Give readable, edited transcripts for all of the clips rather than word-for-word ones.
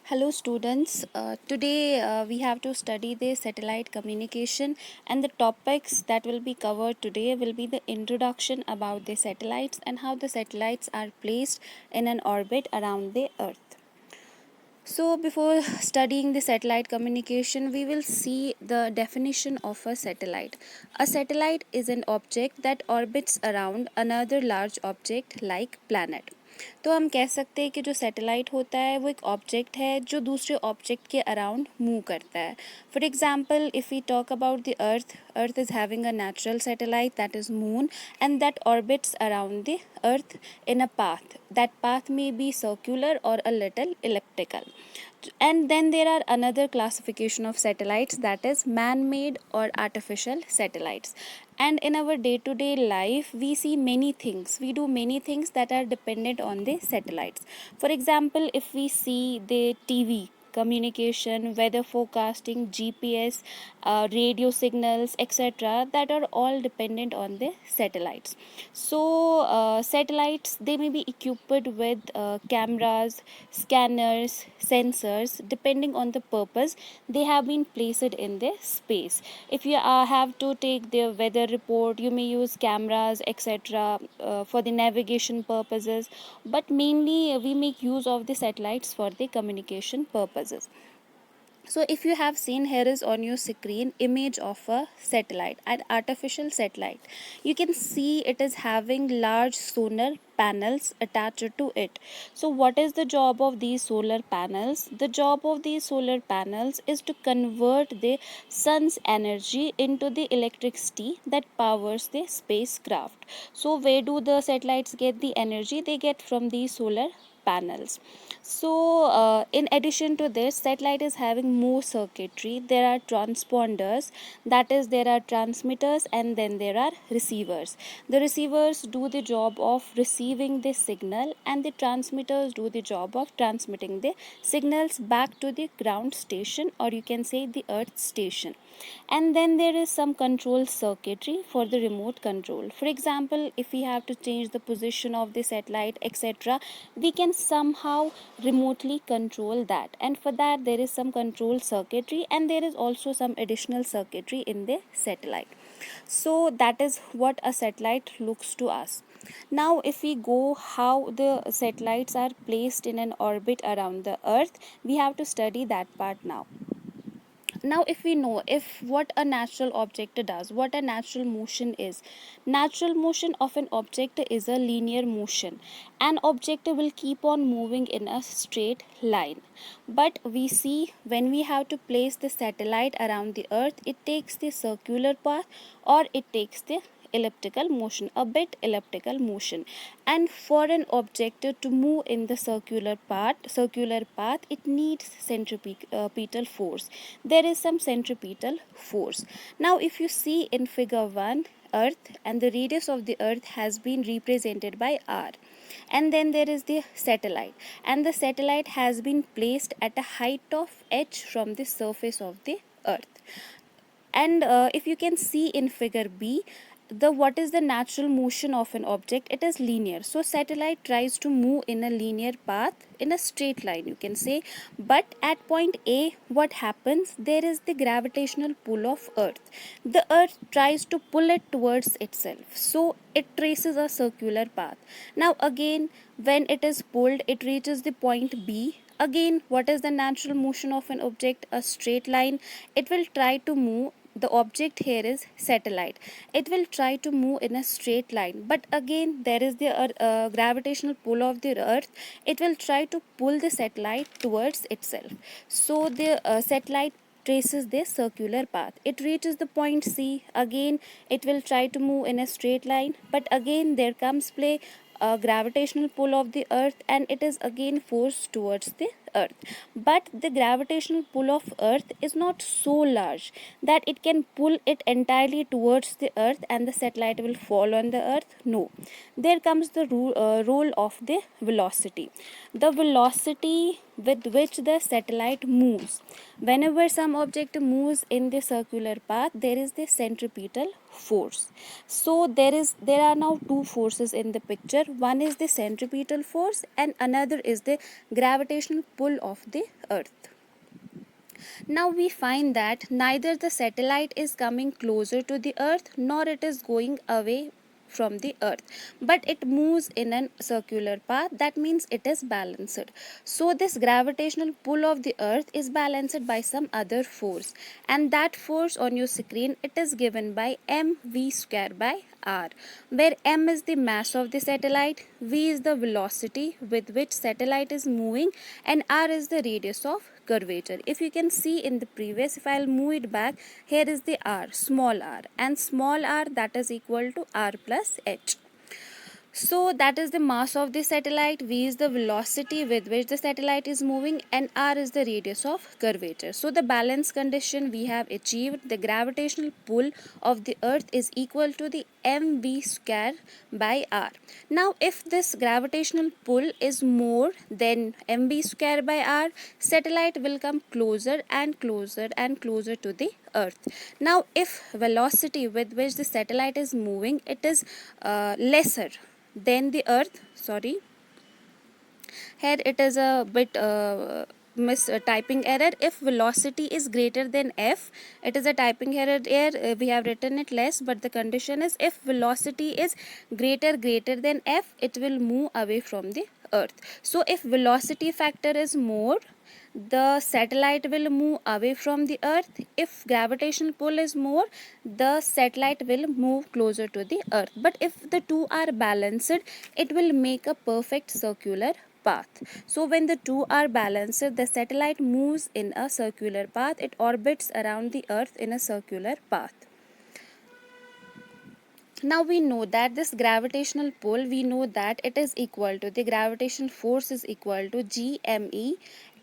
Hello students, today we have to study the satellite communication, and the topics that will be covered today will be the introduction about the satellites and how the satellites are placed in an orbit around the earth. So before studying the satellite communication, we will see the definition of a satellite. A satellite is an object that orbits around another large object like planet. तो हम कह सकते हैं कि जो satellite होता है वो एक ऑब्जेक्ट है जो दूसरे ऑब्जेक्ट के अराउंड मूव करता है. For example, if we talk about the earth is having a natural satellite that is moon and that orbits around the earth in a path. That path may be circular or a little elliptical. And then there are another classification of satellites, that is man-made or artificial satellites. And in our day-to-day life, we see many things. We do many things that are dependent on the satellites. For example, if we see the TV, communication, weather forecasting, GPS, radio signals, etc., that are all dependent on the satellites. So satellites, they may be equipped with cameras, scanners, sensors. Depending on the purpose, they have been placed in the space. If you have to take the weather report, you may use cameras, etc., for the navigation purposes, but mainly we make use of the satellites for the communication purposes. So if you have seen, here is on your screen image of a satellite, an artificial satellite. You can see it is having large solar panels attached to it. So what is the job of these solar panels? The job of these solar panels is to convert the sun's energy into the electricity that powers the spacecraft. So where do the satellites get the energy? They get from these solar panels. So in addition to this, satellite is having more circuitry. There are transponders, that is there are transmitters, and then there are receivers. The receivers do the job of receiving the signal, and the transmitters do the job of transmitting the signals back to the ground station, or you can say the earth station. And then there is some control circuitry for the remote control. For example, if we have to change the position of the satellite, etc., we can somehow remotely control that, and for that there is some control circuitry, and there is also some additional circuitry in the satellite. So that is what a satellite looks to us. Now if we go how the satellites are placed in an orbit around the earth, we have to study that part now. Now if we know if what a natural object does, what a natural motion is, natural motion of an object is a linear motion. An object will keep on moving in a straight line, but we see when we have to place the satellite around the earth, it takes the circular path or it takes the elliptical motion, a bit elliptical motion. And for an object to move in the circular path, it needs centripetal force. There is some centripetal force. Now if you see in figure 1, earth, and the radius of the earth has been represented by r, and then there is the satellite, and the satellite has been placed at a height of h from the surface of the earth. And if you can see in figure b, the what is the natural motion of an object? It is linear. So satellite tries to move in a linear path, in a straight line, you can say. But at point a, what happens? There is the gravitational pull of earth. The earth tries to pull it towards itself, so it traces a circular path. Now again, when it is pulled, it reaches the point b. Again, what is the natural motion of an object? A straight line. It will try to move. The object here is satellite. It will try to move in a straight line, but again there is the gravitational pull of the earth. It will try to pull the satellite towards itself, so the satellite traces this circular path. It reaches the point c. Again it will try to move in a straight line, but again there comes play a gravitational pull of the earth, and it is again forced towards the earth. But the gravitational pull of earth is not so large that it can pull it entirely towards the earth and the satellite will fall on the earth. No, there comes the role of the velocity. The velocity with which the satellite moves, whenever some object moves in the circular path, there is the centripetal force. So there are now two forces in the picture. One is the centripetal force and another is the gravitational pull pull of the earth. Now we find that neither the satellite is coming closer to the earth nor it is going away from the earth, but it moves in a circular path. That means it is balanced. So this gravitational pull of the earth is balanced by some other force, and that force on your screen, it is given by mv square by r, where m is the mass of the satellite, v is the velocity with which satellite is moving, and r is the radius of curvature. If you can see in the previous, if I'll move it back, here is the r, small r, and small r, that is equal to r plus h. So that is the mass of the satellite, v is the velocity with which the satellite is moving, and r is the radius of curvature. So the balance condition we have achieved. The gravitational pull of the earth is equal to the mv square by r. Now if this gravitational pull is more than mv square by r, satellite will come closer and closer and closer to the earth. Now if velocity with which the satellite is moving, it is lesser than the earth, sorry, here it is a bit typing error. If velocity is greater than f, it is a typing error here, we have written it less, but the condition is if velocity is greater than f, it will move away from the earth. So if velocity factor is more, the satellite will move away from the earth. If gravitational pull is more, the satellite will move closer to the earth. But if the two are balanced, it will make a perfect circular path. So when the two are balanced, the satellite moves in a circular path. It orbits around the earth in a circular path. Now we know that this gravitational pull, we know that it is equal to, the gravitational force is equal to gme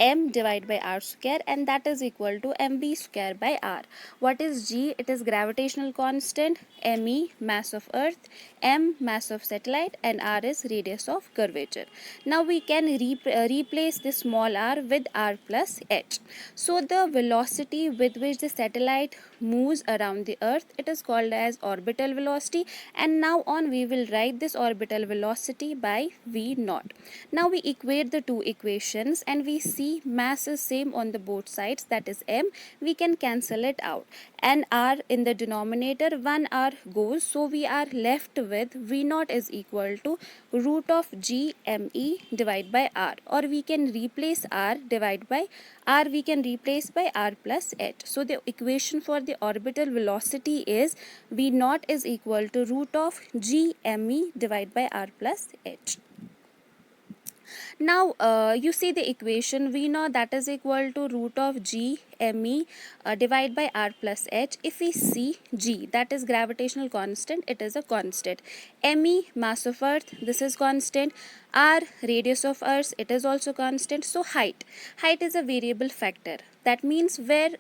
m divided by r square, and that is equal to mv square by r. What is g? It is gravitational constant, me mass of earth, m mass of satellite, and r is radius of curvature. Now we can replace the small r with r plus h. So the velocity with which the satellite moves around the earth, it is called as orbital velocity, and now on we will write this orbital velocity by v naught. Now we equate the two equations and we see mass is same on the both sides, that is m, we can cancel it out, and r in the denominator, one r goes, so we are left with v naught is equal to root of g me divided by r, or we can replace r divided by r, we can replace by r plus h. So the equation for the orbital velocity is v naught is equal to root of g me divided by r plus h. Now you see the equation, we know that is equal to root of g me divided by r plus h. If we see g, that is gravitational constant, it is a constant. Me mass of earth, this is constant. R radius of earth, it is also constant. So height is a variable factor. That means where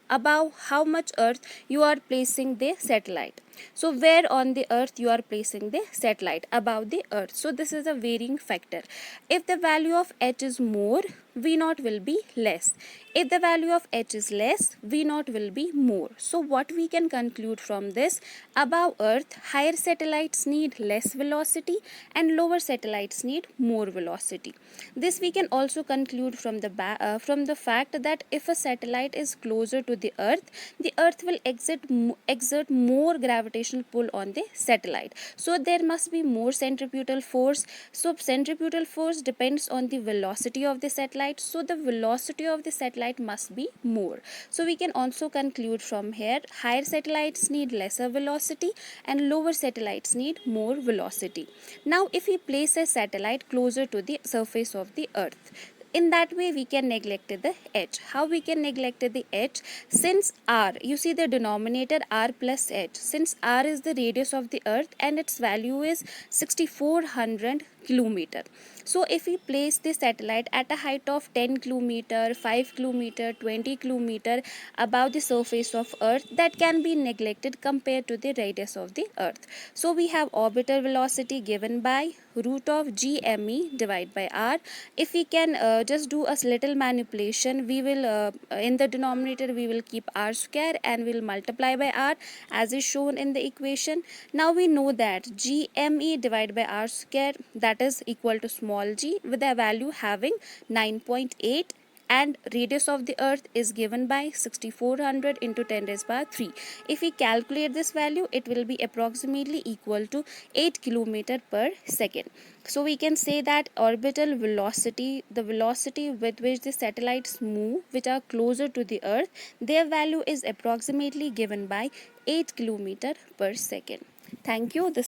above how much earth you are placing the satellite. So where on the earth you are placing the satellite, above the earth. So this is a varying factor. If the value of h is more, v naught will be less. If the value of h is less, v naught will be more. So what we can conclude from this, above earth higher satellites need less velocity and lower satellites need more velocity. This we can also conclude from the fact that if a satellite is closer to the earth will exert more gravitational pull on the satellite. So there must be more centripetal force. So centripetal force depends on the velocity of the satellite. So the velocity of the satellite must be more. So we can also conclude from here, higher satellites need lesser velocity and lower satellites need more velocity. Now if we place a satellite closer to the surface of the earth, in that way we can neglect the h. How we can neglect the h? Since r, you see the denominator r plus h, since r is the radius of the earth and its value is 6400 kilometer. So if we place the satellite at a height of 10 kilometer, 5 kilometer, 20 kilometer above the surface of earth, that can be neglected compared to the radius of the earth. So we have orbital velocity given by root of GME divided by R. If we can just do a little manipulation, we will in the denominator we will keep R square and we'll multiply by R as is shown in the equation. Now we know that GME divided by R square, that is equal to small g, with a value having 9.8, and radius of the earth is given by 6400 into 10 raised by 3. If we calculate this value, it will be approximately equal to 8 kilometer per second. So we can say that orbital velocity, the velocity with which the satellites move which are closer to the earth, their value is approximately given by 8 kilometer per second. Thank you. This